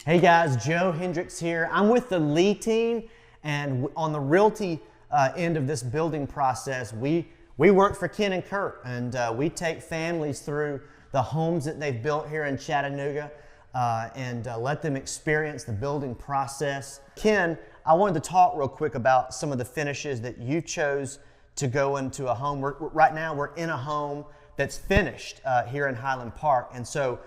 Hey guys, Joe Hendrix here. I'm with the Lee team, and on the realty end of this building process, we work for Ken and Kurt, and we take families through the homes that they've built here in Chattanooga and let them experience the building process. Ken, I wanted to talk real quick about some of the finishes that you chose to go into a home. Right now we're in a home that's finished here in Highland Park, and so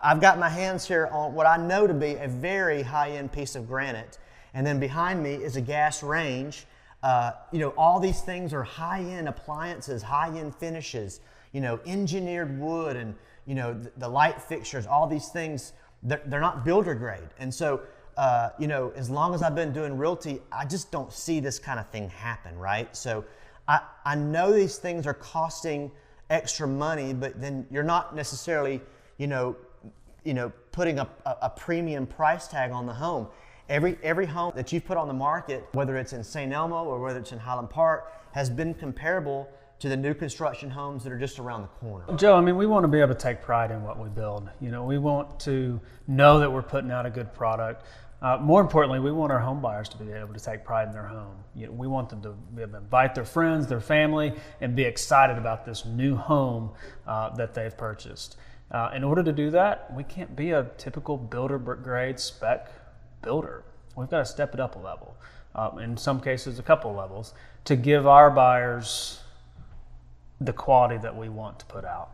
I've got my hands here on what I know to be a very high-end piece of granite, and then behind me is a gas range. All these things are high-end appliances, high-end finishes, engineered wood, and the light fixtures, all these things, they're not builder grade. And so as long as I've been doing realty, I just don't see this kind of thing happen, right? So I know these things are costing extra money, but then you're not necessarily putting a premium price tag on the home. Every home that you've put on the market, whether it's in St. Elmo or whether it's in Highland Park, has been comparable to the new construction homes that are just around the corner. Joe, we want to be able to take pride in what we build. We want to know that we're putting out a good product. More importantly, we want our home buyers to be able to take pride in their home. We want them to be able to invite their friends, their family, and be excited about this new home that they've purchased. In order to do that, we can't be a typical builder grade spec builder. We've got to step it up a level, in some cases a couple levels, to give our buyers the quality that we want to put out.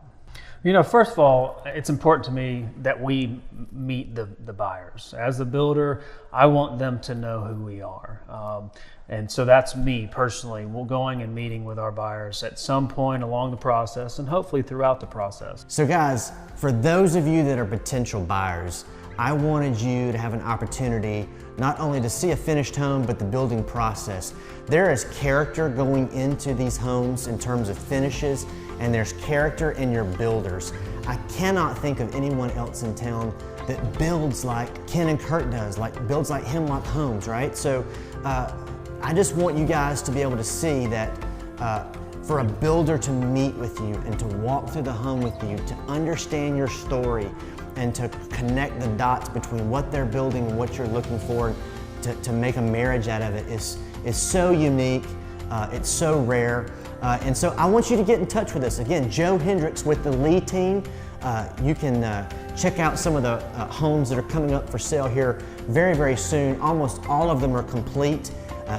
First of all, it's important to me that we meet the buyers. As the builder, I want them to know who we are. And so that's me personally. We're going and meeting with our buyers at some point along the process and hopefully throughout the process. So guys, for those of you that are potential buyers, I wanted you to have an opportunity not only to see a finished home, but the building process. There is character going into these homes in terms of finishes, and there's character in your builders. I cannot think of anyone else in town that builds like Ken and Kurt does, builds like Hemlock Homes, right? So I just want you guys to be able to see that for a builder to meet with you and to walk through the home with you, to understand your story, and to connect the dots between what they're building and what you're looking for to make a marriage out of it is so unique, it's so rare. And so I want you to get in touch with us. Again, Joe Hendrix with the Lee team. You can check out some of the homes that are coming up for sale here very, very soon. Almost all of them are complete.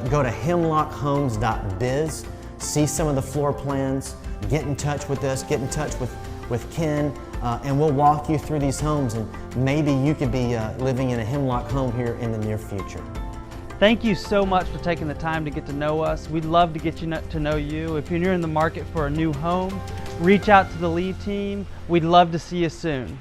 Go to hemlockhomes.biz, see some of the floor plans, get in touch with us, get in touch with Ken, and we'll walk you through these homes, and maybe you could be living in a Hemlock home here in the near future. Thank you so much for taking the time to get to know us. We'd love to get to know you. If you're in the market for a new home, reach out to the Lee team. We'd love to see you soon.